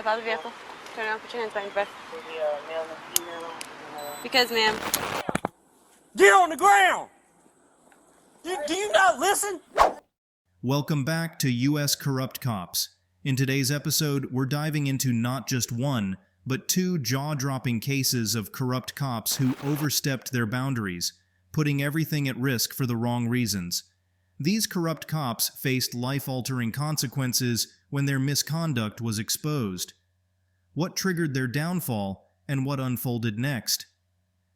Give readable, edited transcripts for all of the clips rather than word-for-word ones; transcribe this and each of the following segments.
Out of the vehicle. Turn around, put your hands behind your back. Because, ma'am. Get on the ground! Do you not listen? Welcome back to U.S. Corrupt Cops. In today's episode, we're diving into not just one, but two jaw-dropping cases of corrupt cops who overstepped their boundaries, putting everything at risk for the wrong reasons. These corrupt cops faced life-altering consequences when their misconduct was exposed. What triggered their downfall, and what unfolded next?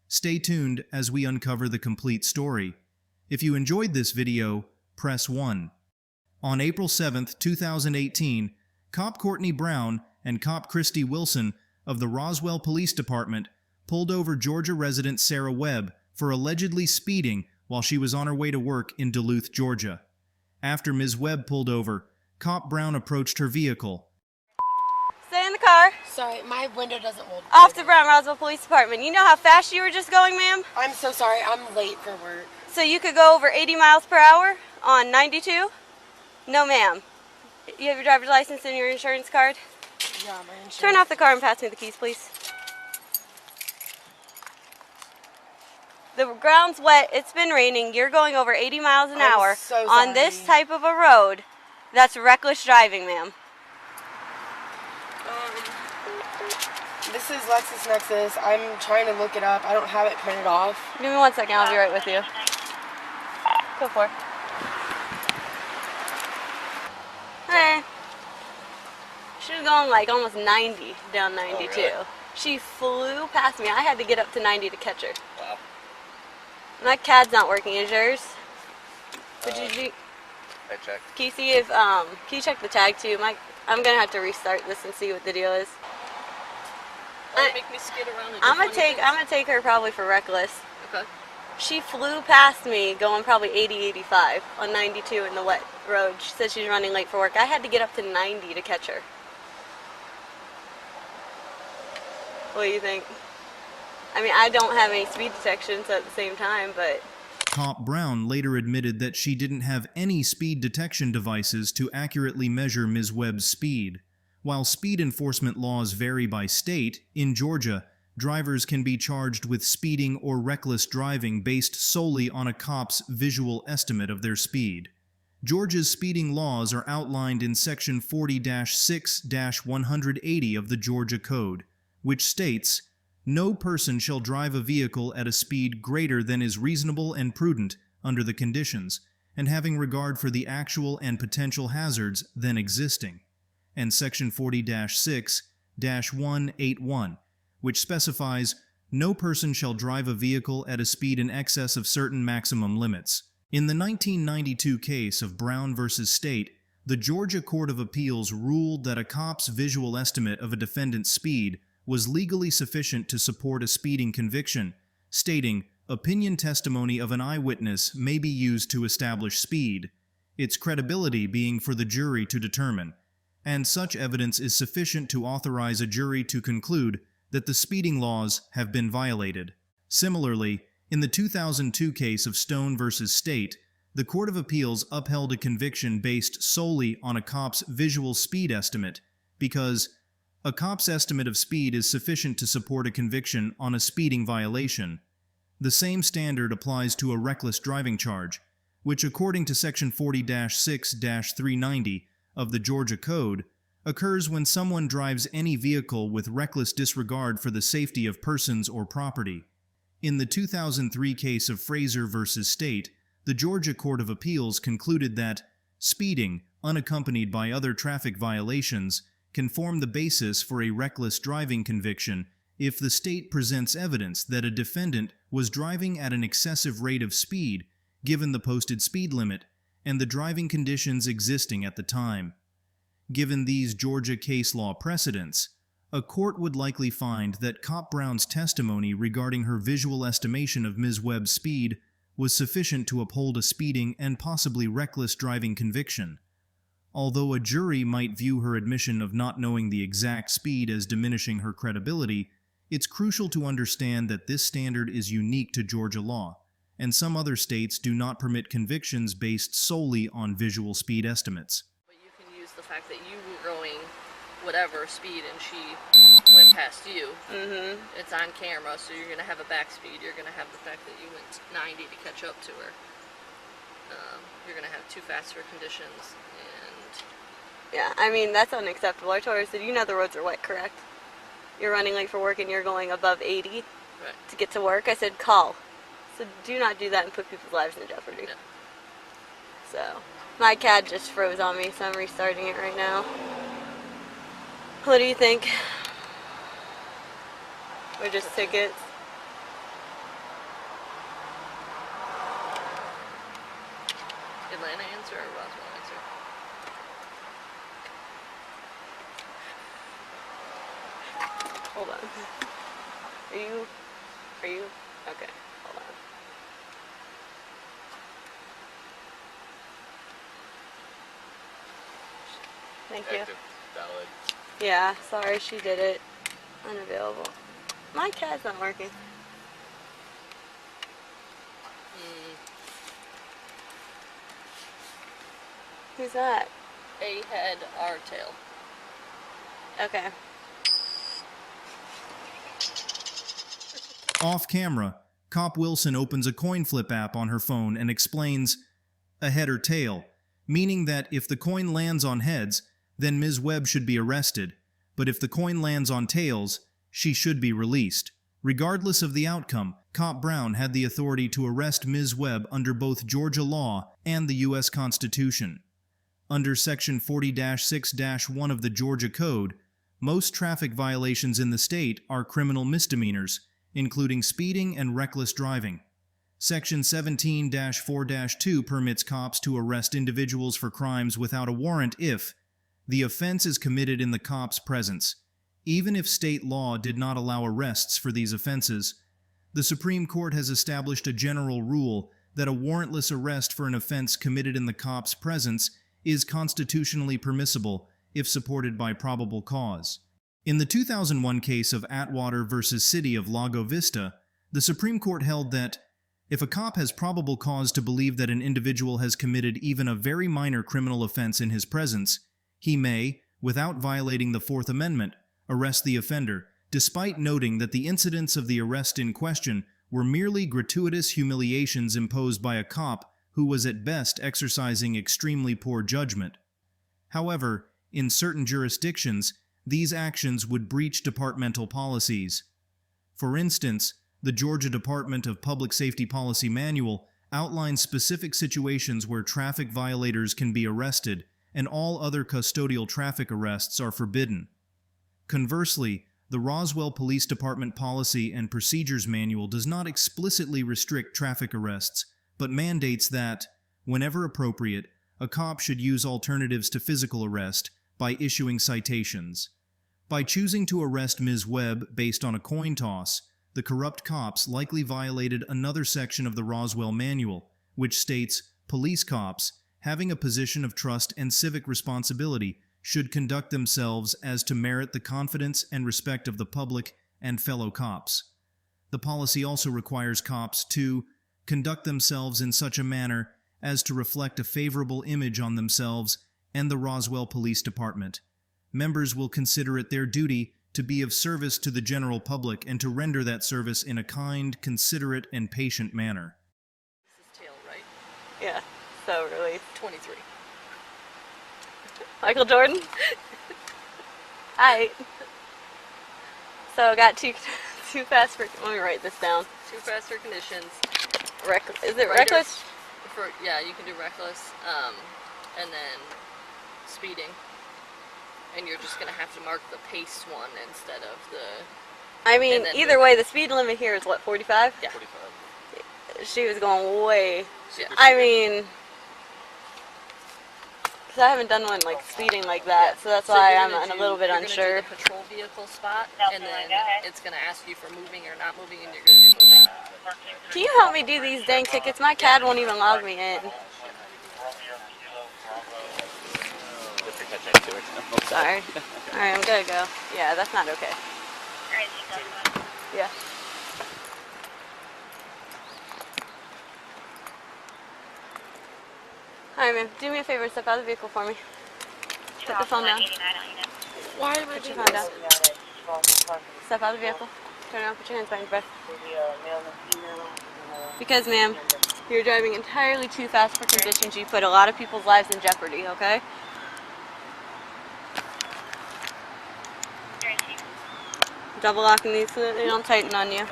Stay tuned as we uncover the complete story. If you enjoyed this video, press 1. On April 7, 2018, Cop Courtney Brown and Cop Christy Wilson of the Roswell Police Department pulled over Georgia resident Sarah Webb for allegedly speeding while she was on her way to work in Duluth, Georgia. After Ms. Webb pulled over, Cop Brown approached her vehicle. Stay in the car. Sorry, my window doesn't hold. Off to Brown Roswell Police Department. You know how fast you were just going, ma'am? I'm so sorry, I'm late for work. So you could go over 80 miles per hour on 92? No, ma'am. You have your driver's license and your insurance card? Yeah, my insurance. Turn off the car and pass me the keys, please. The ground's wet. It's been raining. You're going over 80 miles an hour so on this type of a road. That's reckless driving, ma'am. This is LexisNexis. I'm trying to look it up. I don't have it printed off. Give me 1 second. I'll be right with you. Go for it. Hey. She was going like almost 90 down 92. Oh, really? She flew past me. I had to get up to 90 to catch her. Wow. My CAD's not working. Is yours? Would you? I checked. Can you see if can you check the tag too? I'm gonna have to restart this and see what the deal is. Make me skid around. I'm gonna take her probably for reckless. Okay. She flew past me going probably 80, 85 on 92 in the wet road. She said she's running late for work. I had to get up to 90 to catch her. What do you think? I mean, I don't have any speed detection, so at the same time, but... Cop Brown later admitted that she didn't have any speed detection devices to accurately measure Ms. Webb's speed. While speed enforcement laws vary by state, in Georgia, drivers can be charged with speeding or reckless driving based solely on a cop's visual estimate of their speed. Georgia's speeding laws are outlined in Section 40-6-180 of the Georgia Code, which states, "No person shall drive a vehicle at a speed greater than is reasonable and prudent under the conditions, and having regard for the actual and potential hazards then existing," and Section 40-6-181, which specifies, "No person shall drive a vehicle at a speed in excess of certain maximum limits." In the 1992 case of Brown v. State, the Georgia Court of Appeals ruled that a cop's visual estimate of a defendant's speed was legally sufficient to support a speeding conviction, stating, "Opinion testimony of an eyewitness may be used to establish speed, its credibility being for the jury to determine, and such evidence is sufficient to authorize a jury to conclude that the speeding laws have been violated." Similarly, in the 2002 case of Stone v. State, the Court of Appeals upheld a conviction based solely on a cop's visual speed estimate because a cop's estimate of speed is sufficient to support a conviction on a speeding violation. The same standard applies to a reckless driving charge, which according to Section 40-6-390 of the Georgia Code, occurs when someone drives any vehicle with reckless disregard for the safety of persons or property. In the 2003 case of Fraser v. State, the Georgia Court of Appeals concluded that speeding, unaccompanied by other traffic violations, can form the basis for a reckless driving conviction if the state presents evidence that a defendant was driving at an excessive rate of speed given the posted speed limit and the driving conditions existing at the time. Given these Georgia case law precedents, a court would likely find that Cop Brown's testimony regarding her visual estimation of Ms. Webb's speed was sufficient to uphold a speeding and possibly reckless driving conviction. Although a jury might view her admission of not knowing the exact speed as diminishing her credibility, it's crucial to understand that this standard is unique to Georgia law, and some other states do not permit convictions based solely on visual speed estimates. But you can use the fact that you were going whatever speed and she went past you, it's on camera, so you're gonna have a back speed. You're gonna have the fact that you went 90 to catch up to her. You're gonna have too fast for conditions, and Yeah, I mean, that's unacceptable. I told her, I said, you know the roads are wet, correct? You're running late for work and you're going above 80 right. to get to work. I said, call. So do not do that and put people's lives in jeopardy. Yeah. So, my CAD just froze on me, so I'm restarting it right now. What do you think? Or just tickets? Atlanta answer or Roswell answer? Hold on. Are you? Okay, hold on. Thank you. Active, valid. Yeah, sorry, she did it. Unavailable. My CAD's not working. Who's that? A head, R tail. Okay. Off camera, Cop Wilson opens a coin flip app on her phone and explains a head or tail, meaning that if the coin lands on heads, then Ms. Webb should be arrested, but if the coin lands on tails, she should be released. Regardless of the outcome, Cop Brown had the authority to arrest Ms. Webb under both Georgia law and the U.S. Constitution. Under Section 40-6-1 of the Georgia Code, most traffic violations in the state are criminal misdemeanors, including speeding and reckless driving. Section 17-4-2 permits cops to arrest individuals for crimes without a warrant if the offense is committed in the cop's presence. Even if state law did not allow arrests for these offenses, the Supreme Court has established a general rule that a warrantless arrest for an offense committed in the cop's presence is constitutionally permissible if supported by probable cause. In the 2001 case of Atwater v. City of Lago Vista, the Supreme Court held that if a cop has probable cause to believe that an individual has committed even a very minor criminal offense in his presence, he may, without violating the Fourth Amendment, arrest the offender, despite noting that the incidents of the arrest in question were merely gratuitous humiliations imposed by a cop who was at best exercising extremely poor judgment. However, in certain jurisdictions, these actions would breach departmental policies. For instance, the Georgia Department of Public Safety Policy Manual outlines specific situations where traffic violators can be arrested, and all other custodial traffic arrests are forbidden. Conversely, the Roswell Police Department Policy and Procedures Manual does not explicitly restrict traffic arrests, but mandates that, whenever appropriate, a cop should use alternatives to physical arrest by issuing citations. By choosing to arrest Ms. Webb based on a coin toss, the corrupt cops likely violated another section of the Roswell Manual, which states police cops, having a position of trust and civic responsibility, should conduct themselves as to merit the confidence and respect of the public and fellow cops. The policy also requires cops to conduct themselves in such a manner as to reflect a favorable image on themselves and the Roswell Police Department. Members will consider it their duty to be of service to the general public and to render that service in a kind, considerate, and patient manner. This is tail, right? Yeah, so really. 23. Michael Jordan? Hi. So I got too fast for, let me write this down. Too fast for conditions. Is it reckless? Yeah, you can do reckless, and then speeding. And you're just going to have to mark the pace one instead of the... I mean, either way, the speed limit here is what, 45? Yeah. 45. She was going way... Yeah. I mean... Because I haven't done one, like, speeding like that, so that's why I'm a little bit unsure. You're going to do the patrol vehicle spot, and then it's going to ask you for moving or not moving, and you're going to do moving. Can you help me do these dang tickets? My CAD won't even log me in. Sorry. Alright, I'm gonna go. Yeah, that's not okay. Yeah. Alright, man. Do me a favor. Step out of the vehicle for me. Put the phone down. Why am I Put your doing phone this? down. Step out of the vehicle. Turn around, put your hands behind your back. Because, ma'am, you're driving entirely too fast for conditions. You put a lot of people's lives in jeopardy, okay? Double locking these so that they don't tighten on you.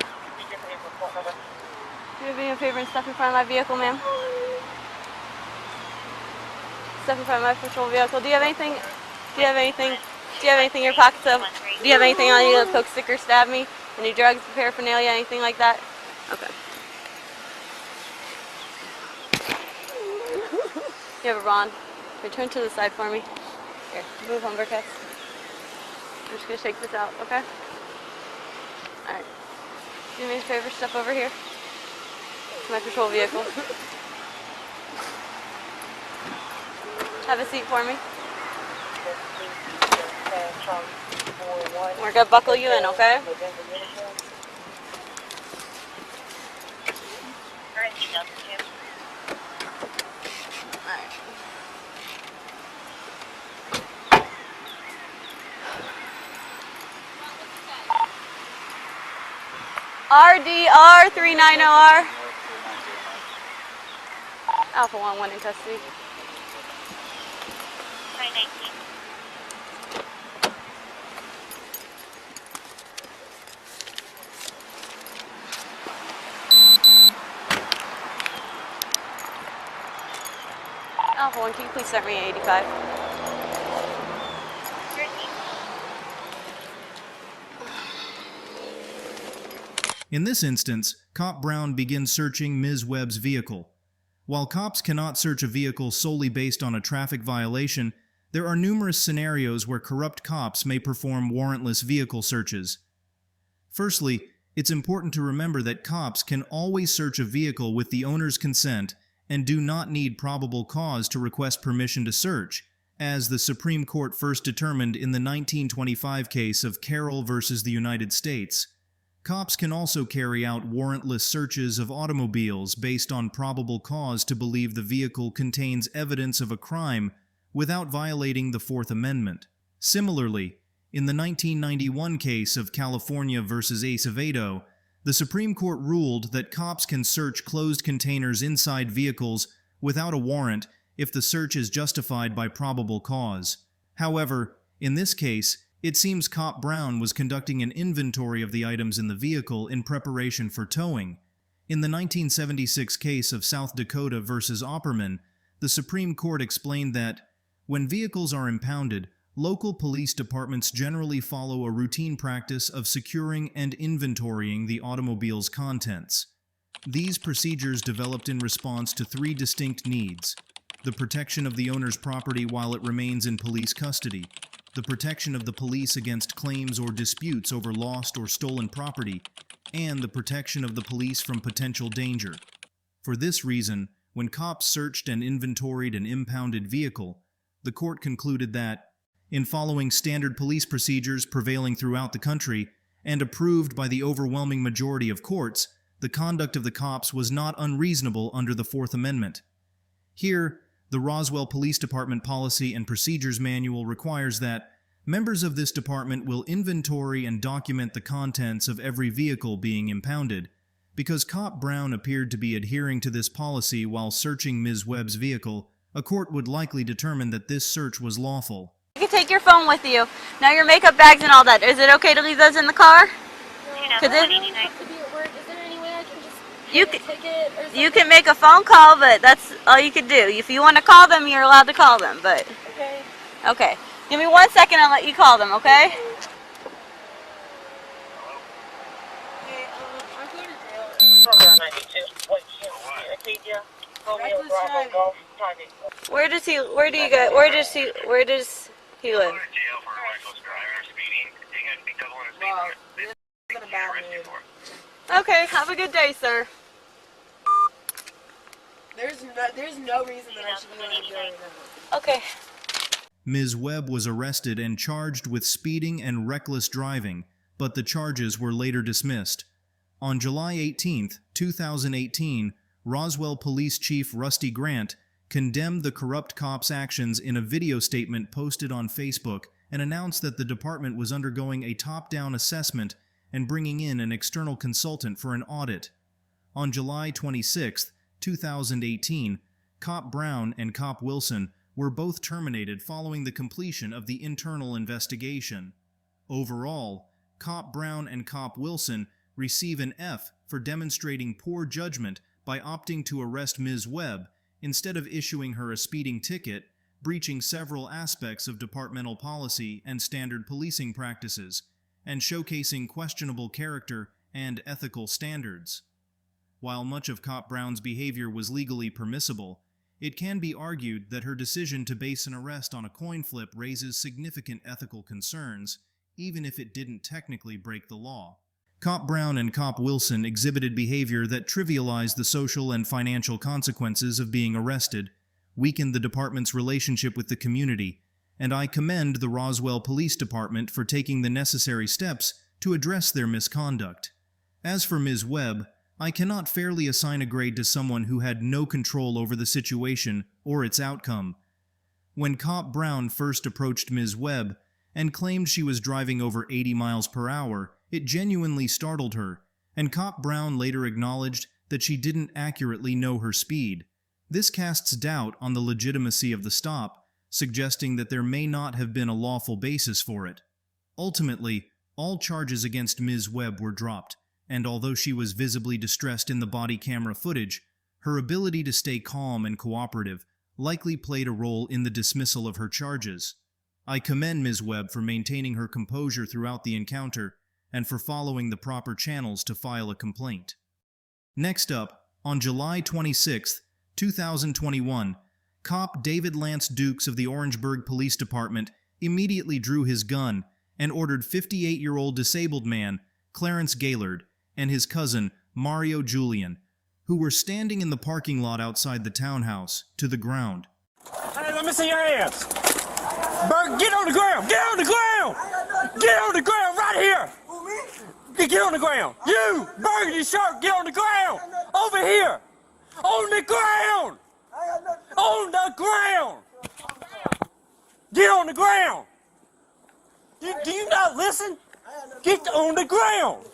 Do me a favor and step in front of my vehicle, ma'am. Step in front of my patrol vehicle. Do you have anything? Do you have anything? Do you have anything in your pockets? Do you have anything on you? Poke, stick, or stab me? Any drugs, paraphernalia, anything like that? Okay. You have a bra on. Turn to the side for me. Here, move on, Burkett. I'm just gonna shake this out, okay? Alright. Do me a favor, step over here to my patrol vehicle. Have a seat for me. We're gonna buckle you in, okay? RDR 390R. Alpha 1 in custody. 919. Alpha 1, can you please start me at 85? In this instance, Cop Brown begins searching Ms. Webb's vehicle. While cops cannot search a vehicle solely based on a traffic violation, there are numerous scenarios where corrupt cops may perform warrantless vehicle searches. Firstly, it's important to remember that cops can always search a vehicle with the owner's consent and do not need probable cause to request permission to search, as the Supreme Court first determined in the 1925 case of Carroll versus the United States. Cops can also carry out warrantless searches of automobiles based on probable cause to believe the vehicle contains evidence of a crime without violating the Fourth Amendment. Similarly, in the 1991 case of California versus Acevedo, the Supreme Court ruled that cops can search closed containers inside vehicles without a warrant if the search is justified by probable cause. However, in this case, it seems Cop Brown was conducting an inventory of the items in the vehicle in preparation for towing. In the 1976 case of South Dakota versus Opperman, the Supreme Court explained that, when vehicles are impounded, local police departments generally follow a routine practice of securing and inventorying the automobile's contents. These procedures developed in response to three distinct needs: the protection of the owner's property while it remains in police custody, the protection of the police against claims or disputes over lost or stolen property, and the protection of the police from potential danger. For this reason, when cops searched and inventoried an impounded vehicle, the court concluded that, in following standard police procedures prevailing throughout the country and approved by the overwhelming majority of courts, the conduct of the cops was not unreasonable under the Fourth Amendment. Here, the Roswell Police Department Policy and Procedures Manual requires that members of this department will inventory and document the contents of every vehicle being impounded. Because Cop Brown appeared to be adhering to this policy while searching Ms. Webb's vehicle, a court would likely determine that this search was lawful. You can take your phone with you. Now your makeup bags and all that. Is it okay to leave those in the car? You can make a phone call, but that's all you can do. If you want to call them, you're allowed to call them. But okay. Give me 1 second. I'll let you call them. Okay? Where does he live? Okay. Have a good day, sir. There's no reason that I should be letting go right now. Okay. Ms. Webb was arrested and charged with speeding and reckless driving, but the charges were later dismissed. On July 18, 2018, Roswell Police Chief Rusty Grant condemned the corrupt cops' actions in a video statement posted on Facebook and announced that the department was undergoing a top-down assessment and bringing in an external consultant for an audit. On July 26, 2018, Cop Brown and Cop Wilson were both terminated following the completion of the internal investigation. Overall, Cop Brown and Cop Wilson receive an F for demonstrating poor judgment by opting to arrest Ms. Webb instead of issuing her a speeding ticket, breaching several aspects of departmental policy and standard policing practices, and showcasing questionable character and ethical standards. While much of Cop Brown's behavior was legally permissible, it can be argued that her decision to base an arrest on a coin flip raises significant ethical concerns, even if it didn't technically break the law. Cop Brown and Cop Wilson exhibited behavior that trivialized the social and financial consequences of being arrested, weakened the department's relationship with the community, and I commend the Roswell Police Department for taking the necessary steps to address their misconduct. As for Ms. Webb, I cannot fairly assign a grade to someone who had no control over the situation or its outcome. When Cop Brown first approached Ms. Webb and claimed she was driving over 80 miles per hour, it genuinely startled her, and Cop Brown later acknowledged that she didn't accurately know her speed. This casts doubt on the legitimacy of the stop, suggesting that there may not have been a lawful basis for it. Ultimately, all charges against Ms. Webb were dropped, and although she was visibly distressed in the body camera footage, her ability to stay calm and cooperative likely played a role in the dismissal of her charges. I commend Ms. Webb for maintaining her composure throughout the encounter and for following the proper channels to file a complaint. Next up, on July 26, 2021, Cop David Lance Dukes of the Orangeburg Police Department immediately drew his gun and ordered 58-year-old disabled man Clarence Gaylord and his cousin Mario Julian, who were standing in the parking lot outside the townhouse, to the ground. Hey, let me see your hands. Berg, get on the ground! Get on the ground! Get on the ground right here! Get on the ground! You, burgundy shirt, get on the ground! Over here! On the ground! On the ground! Get on the ground! Do you not listen? Get on the ground!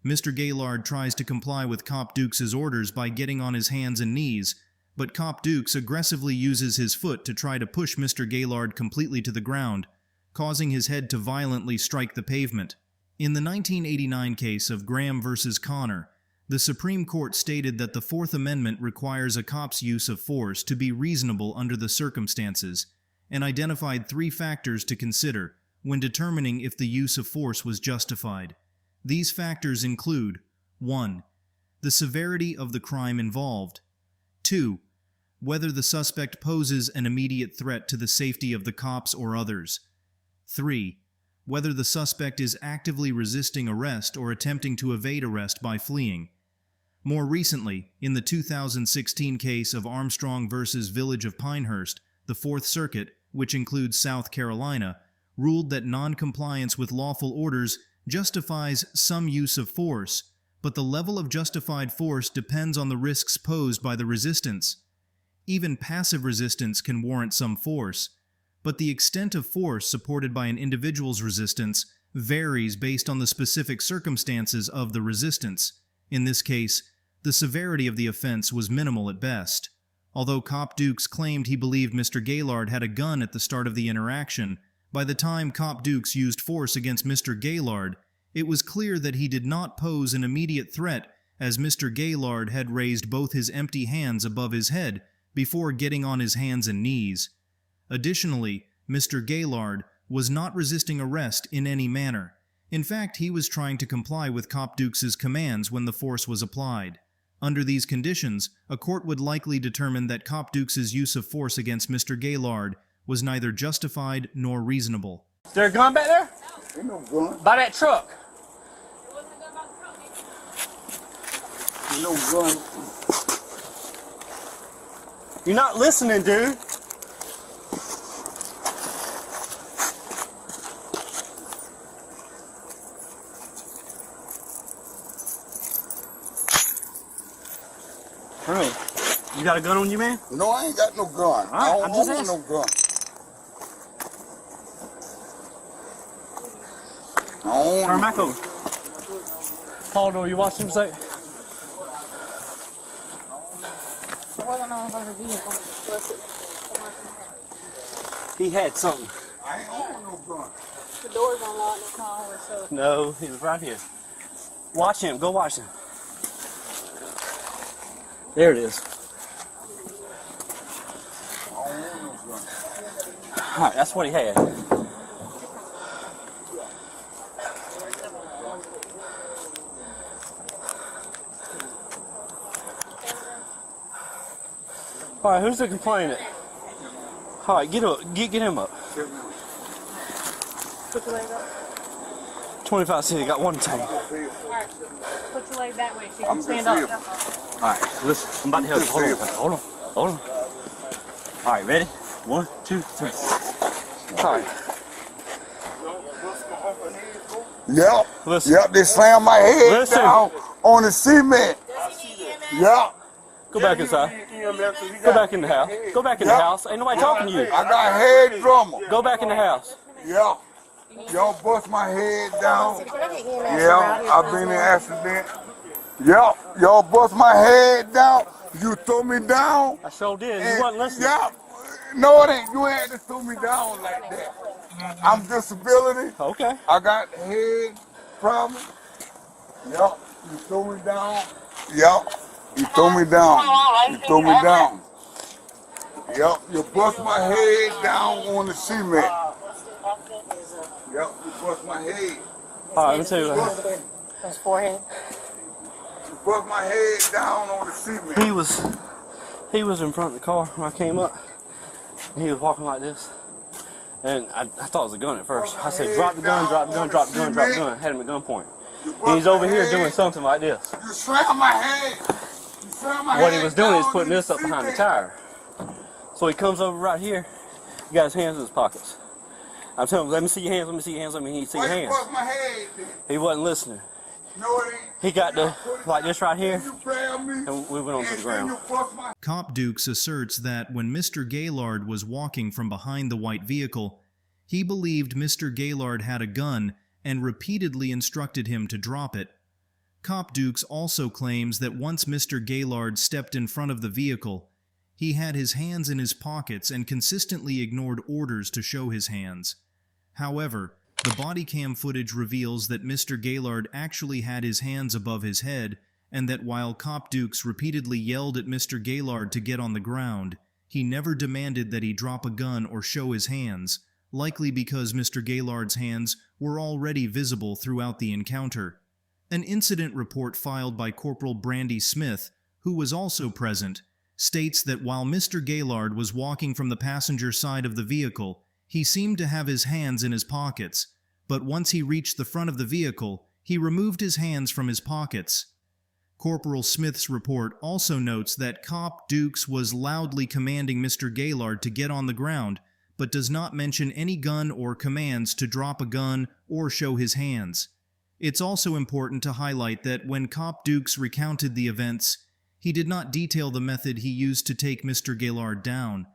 Mr. Gaylord tries to comply with Cop Dukes' orders by getting on his hands and knees, but Cop Dukes aggressively uses his foot to try to push Mr. Gaylord completely to the ground, causing his head to violently strike the pavement. In the 1989 case of Graham versus Connor, the Supreme Court stated that the Fourth Amendment requires a cop's use of force to be reasonable under the circumstances, and identified 3 factors to consider when determining if the use of force was justified. These factors include: 1. The severity of the crime involved. 2. Whether the suspect poses an immediate threat to the safety of the cops or others. 3. Whether the suspect is actively resisting arrest or attempting to evade arrest by fleeing. More recently, in the 2016 case of Armstrong versus Village of Pinehurst, the Fourth Circuit, which includes South Carolina, ruled that non-compliance with lawful orders justifies some use of force, but the level of justified force depends on the risks posed by the resistance. Even passive resistance can warrant some force, but the extent of force supported by an individual's resistance varies based on the specific circumstances of the resistance. In this case, the severity of the offense was minimal at best. Although Cop Dukes claimed he believed Mr. Gaylord had a gun at the start of the interaction, by the time Cop Dukes used force against Mr. Gaylord, it was clear that he did not pose an immediate threat, as Mr. Gaylord had raised both his empty hands above his head before getting on his hands and knees. Additionally, Mr. Gaylord was not resisting arrest in any manner. In fact, he was trying to comply with Cop Dukes' commands when the force was applied. Under these conditions, a court would likely determine that Cop Dukes' use of force against Mr. Gaylord was neither justified nor reasonable. Is there a gun back there? Ain't no gun. By that truck. Ain't no gun. You're not listening, dude. Bro, you got a gun on you, man? No, I ain't got no gun. All right, I I'm don't just own no gun. Turn back over. Paul, do you watch him say? He had something. I ain't own no gun. The door's unlocked, it's not always so. No, he was right here. Watch him. Go watch him. There it is. I don't own no gun. All right, that's what he had. All right, who's the complainant? All right, get up, get him up. Put your leg up. 25 cents, got one tank. Alright. Put your leg that way so you can stand up. All right, listen, I'm about to help you. Hold on. All right, ready? 1, 2, 3. All right. Yep. Listen. Yep, they slammed my head Listen. down on the cement. Yep. Go back inside. Go back in the house. Go back in the house. Ain't nobody talking to you. I got head drummer. Go back in the house. Yeah. Y'all bust my head down. Yeah, I've been in an accident. Yeah, y'all bust my head down. You threw me down. I sure did. and- You wasn't listening. Yeah. No, it ain't. You ain't to throw me down like that. I'm disability. Okay. I got head problem. Yup. You threw me down. Yup. You threw me down. You threw me down. Yup. You bust my head down on the cement. Yup. You bust my head. All right, let me tell you what. His forehead. You bust my head down on the cement. He was in front of the car when I came up. And he was walking like this. And I thought it was a gun at first. I said, drop the gun, drop the gun, drop the gun, drop the gun. Had him at gunpoint. And he's over here doing something like this. You slammed my head. You slammed my What head he was doing is down putting in this the up behind the cement. tire. So he comes over right here. He got his hands in his pockets. I'm telling him, let me see your hands, let me see your hands, let me see your Why you hands. bust my head then? He wasn't listening. No, it ain't. He got the, like this right here, You grabbed me. and we went on to the ground. You bust my Cop Dukes asserts that when Mr. Gaylord was walking from behind the white vehicle, he believed Mr. Gaylord had a gun and repeatedly instructed him to drop it. Cop Dukes also claims that once Mr. Gaylord stepped in front of the vehicle, he had his hands in his pockets and consistently ignored orders to show his hands. However, the body cam footage reveals that Mr. Gaylord actually had his hands above his head, and that while Cop Dukes repeatedly yelled at Mr. Gaylord to get on the ground, he never demanded that he drop a gun or show his hands, likely because Mr. Gaylord's hands were already visible throughout the encounter. An incident report filed by Corporal Brandy Smith, who was also present, states that while Mr. Gaylord was walking from the passenger side of the vehicle, he seemed to have his hands in his pockets, but once he reached the front of the vehicle, he removed his hands from his pockets. Corporal Smith's report also notes that Cop Dukes was loudly commanding Mr. Gaylord to get on the ground, but does not mention any gun or commands to drop a gun or show his hands. It's also important to highlight that when Cop Dukes recounted the events, he did not detail the method he used to take Mr. Gaylord down.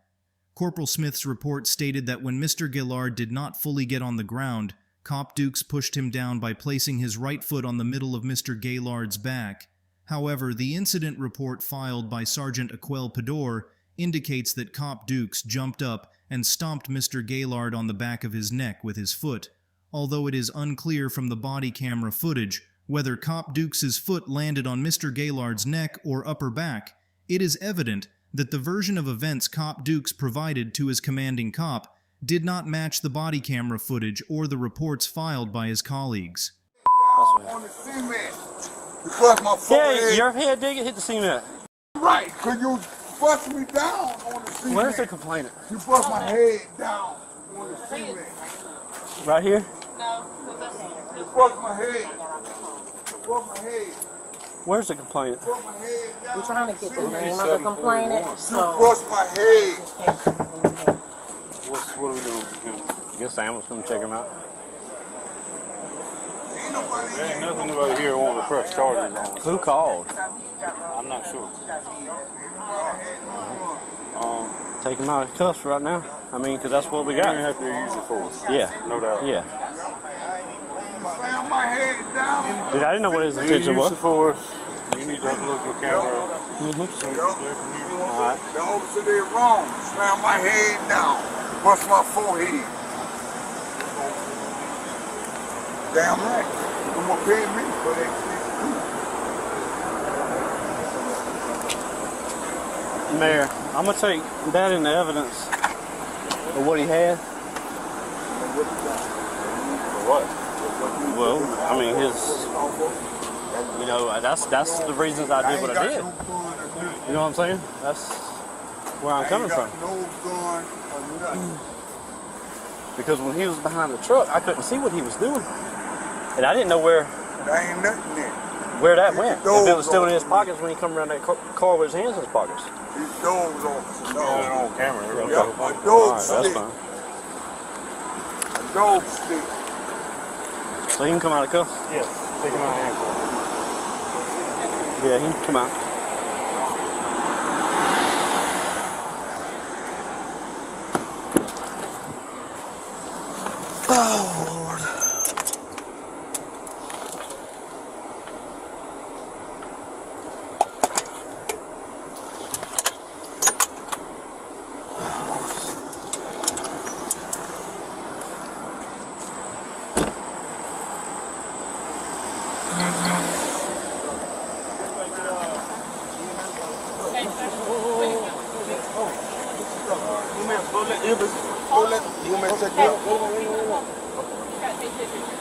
Corporal Smith's report stated that when Mr. Gaylord did not fully get on the ground, Cop Dukes pushed him down by placing his right foot on the middle of Mr. Gaylord's back. However, the incident report filed by Sergeant Aquel Pador indicates that Cop Dukes jumped up and stomped Mr. Gaylord on the back of his neck with his foot, although it is unclear from the body camera footage whether Cop Dukes' foot landed on Mr. Gaylord's neck or upper back. It is evident that the version of events Cop Dukes provided to his commanding cop did not match the body camera footage or the reports filed by his colleagues. on the cement. You bust my forehead. Yeah, your head did hit the cement. Right, cause you bust me down on the cement. Where's the complainant? You bust my head down on the cement. Right here? You bust my head. You bust my head. Where's the complainant? Bust my head down. We're trying to get the name of the complainant. You So bust my head. What are we doing? I guess Sam was going to check him out. Ain't nobody There ain't nothing nobody here want to press charges on. Who called? I'm not sure. Take him out of cuffs right now. I mean, because that's what we You're got. gonna have to use your force. Yeah. No doubt. Yeah. my head down. Dude, I didn't know what his You intention use was. the force. You need to look for camera. Alright. The officer did wrong. Slam my head down. Bust my forehead. Damn right. You gonna pay me for that shit. Mayor, I'm gonna take that into evidence of what he had. What? Well, I mean, that's the reasons I did what I did. You know what I'm saying? That's where I'm coming from. No gun or nothing. Because when he was behind the truck, I couldn't see what he was doing, and I didn't know where There ain't nothing there. that went. If it was still in his pockets when he come around that car with his hands in his pockets. These dogs officer. Got it No. on camera. Yeah, a All dog right, that's stick. fine. A dog stick. So he can come out of cuffs. Yes. Take him out of handcuffs. Yeah, he can come out.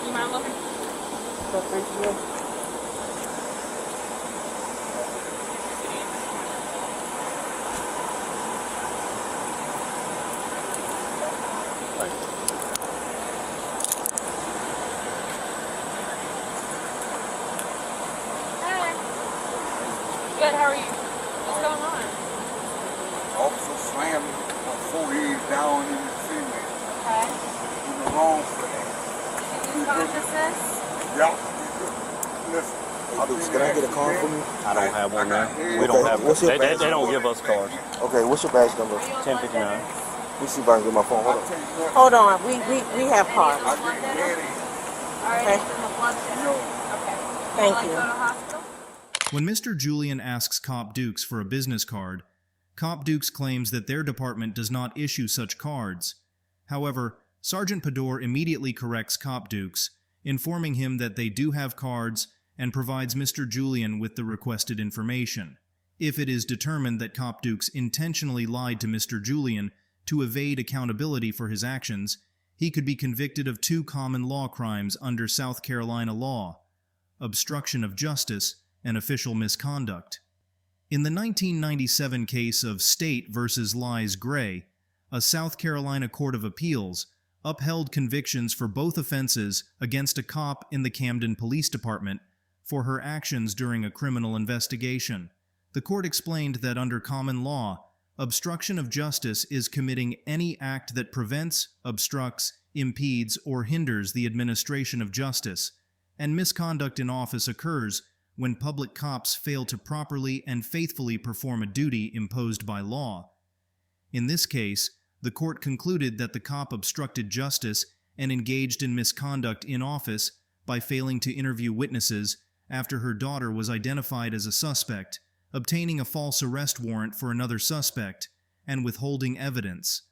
You mind looking? Hi. Good, how are you? What's going on? Officer slammed my forehead down in the cement. Okay. In the wrong for that. You consciousness? Yeah. Listen. Can I get a card from you? I don't have one there. We Okay, don't have. what's your They badge don't give us cards. Okay, what's your badge number? 1059. Let me see if I can get my phone. Hold on. Hold on, we have cards. I get headache. Okay. Thank you. When Mr. Julian asks Cop Dukes for a business card, Cop Dukes claims that their department does not issue such cards. However, Sergeant Pador immediately corrects Cop Dukes, informing him that they do have cards and provides Mr. Julian with the requested information. If it is determined that Cop Dukes intentionally lied to Mr. Julian to evade accountability for his actions, he could be convicted of 2 common law crimes under South Carolina law: obstruction of justice and official misconduct. In the 1997 case of State versus Lies Gray, a South Carolina Court of Appeals upheld convictions for both offenses against a cop in the Camden Police Department for her actions during a criminal investigation. The court explained that under common law, obstruction of justice is committing any act that prevents, obstructs, impedes, or hinders the administration of justice, and misconduct in office occurs when public cops fail to properly and faithfully perform a duty imposed by law. In this case, the court concluded that the cop obstructed justice and engaged in misconduct in office by failing to interview witnesses after her daughter was identified as a suspect, obtaining a false arrest warrant for another suspect, and withholding evidence.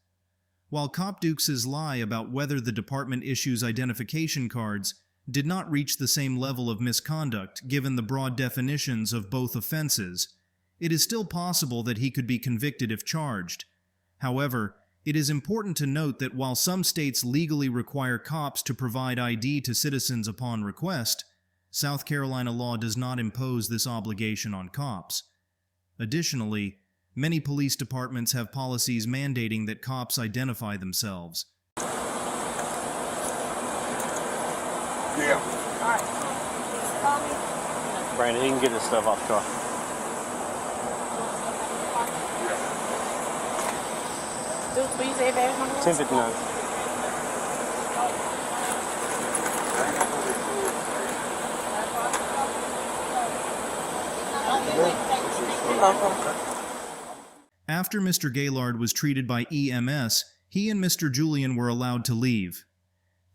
While Cop Dukes' lie about whether the department issues identification cards did not reach the same level of misconduct given the broad definitions of both offenses, it is still possible that he could be convicted if charged. However, it is important to note that while some states legally require cops to provide ID to citizens upon request, South Carolina law does not impose this obligation on cops. Additionally, many police departments have policies mandating that cops identify themselves. Yeah. Brandon, he can get his stuff off the car. Dukes, will you say badge number? 1059. After Mr. Gaylord was treated by EMS, he and Mr. Julian were allowed to leave.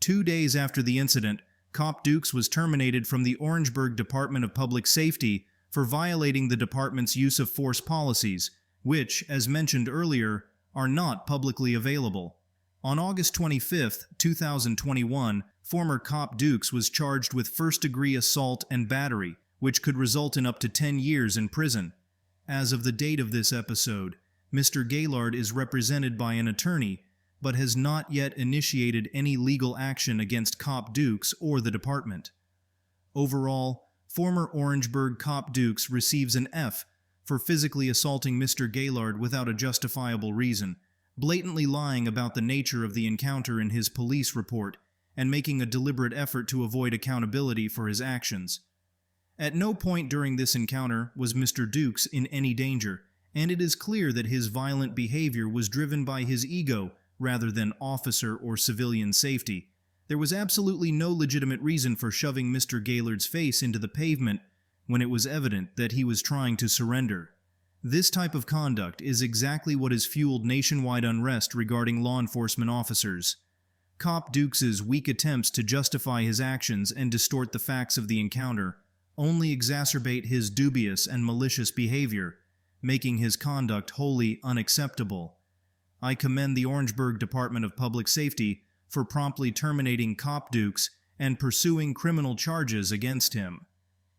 2 days after the incident, Cop Dukes was terminated from the Orangeburg Department of Public Safety for violating the department's use of force policies, which, as mentioned earlier, are not publicly available. On August 25, 2021, former Cop Dukes was charged with first-degree assault and battery, which could result in up to 10 years in prison. As of the date of this episode, Mr. Gaylord is represented by an attorney, but has not yet initiated any legal action against Cop Dukes or the department. Overall, former Orangeburg Cop Dukes receives an F for physically assaulting Mr. Gaylord without a justifiable reason, blatantly lying about the nature of the encounter in his police report, and making a deliberate effort to avoid accountability for his actions. At no point during this encounter was Mr. Dukes in any danger, and it is clear that his violent behavior was driven by his ego rather than officer or civilian safety. There was absolutely no legitimate reason for shoving Mr. Gaylord's face into the pavement when it was evident that he was trying to surrender. This type of conduct is exactly what has fueled nationwide unrest regarding law enforcement officers. Cop Dukes' weak attempts to justify his actions and distort the facts of the encounter only exacerbate his dubious and malicious behavior, making his conduct wholly unacceptable. I commend the Orangeburg Department of Public Safety for promptly terminating Cop Dukes and pursuing criminal charges against him.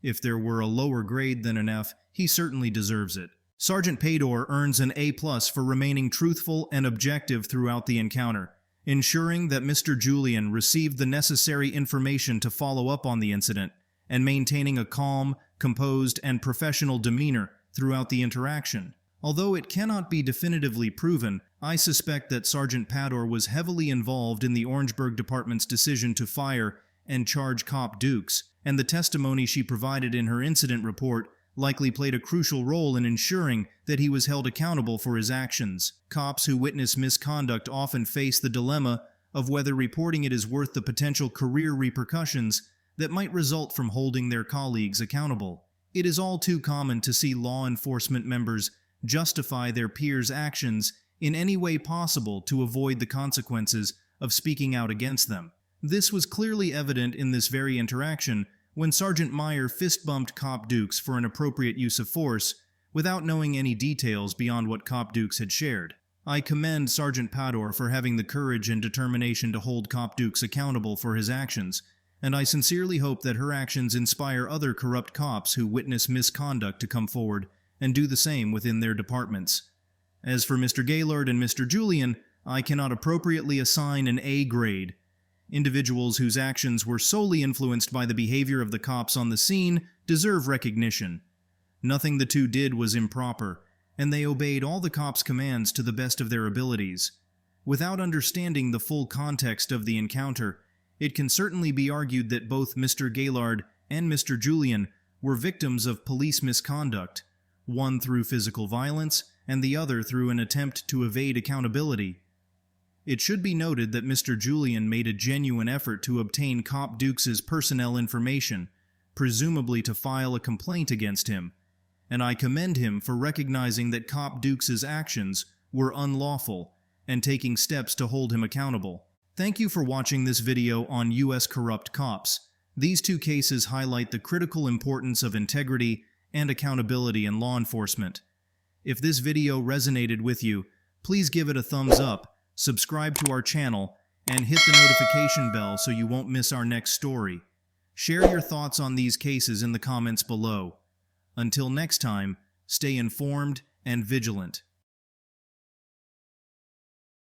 If there were a lower grade than an F, he certainly deserves it. Sergeant Pador earns an A+ for remaining truthful and objective throughout the encounter, ensuring that Mr. Julian received the necessary information to follow up on the incident, and maintaining a calm, composed, and professional demeanor throughout the interaction. Although it cannot be definitively proven, I suspect that Sergeant Pador was heavily involved in the Orangeburg Department's decision to fire and charge Cop Dukes, and the testimony she provided in her incident report likely played a crucial role in ensuring that he was held accountable for his actions. Cops who witness misconduct often face the dilemma of whether reporting it is worth the potential career repercussions that might result from holding their colleagues accountable. It is all too common to see law enforcement members justify their peers' actions in any way possible to avoid the consequences of speaking out against them. This was clearly evident in this very interaction when Sergeant Meyer fist-bumped Cop Dukes for an appropriate use of force without knowing any details beyond what Cop Dukes had shared. I commend Sergeant Pador for having the courage and determination to hold Cop Dukes accountable for his actions, and I sincerely hope that her actions inspire other corrupt cops who witness misconduct to come forward and do the same within their departments. As for Mr. Gaylord and Mr. Julian, I cannot appropriately assign an A grade. Individuals whose actions were solely influenced by the behavior of the cops on the scene deserve recognition. Nothing the two did was improper, and they obeyed all the cops' commands to the best of their abilities. Without understanding the full context of the encounter, it can certainly be argued that both Mr. Gaylord and Mr. Julian were victims of police misconduct, one through physical violence and the other through an attempt to evade accountability. It should be noted that Mr. Julian made a genuine effort to obtain Cop Dukes' personnel information, presumably to file a complaint against him, and I commend him for recognizing that Cop Dukes' actions were unlawful and taking steps to hold him accountable. Thank you for watching this video on U.S. corrupt cops. These two cases highlight the critical importance of integrity and accountability in law enforcement. If this video resonated with you, please give it a thumbs up, subscribe to our channel, and hit the notification bell so you won't miss our next story. Share your thoughts on these cases in the comments below. Until next time, stay informed and vigilant.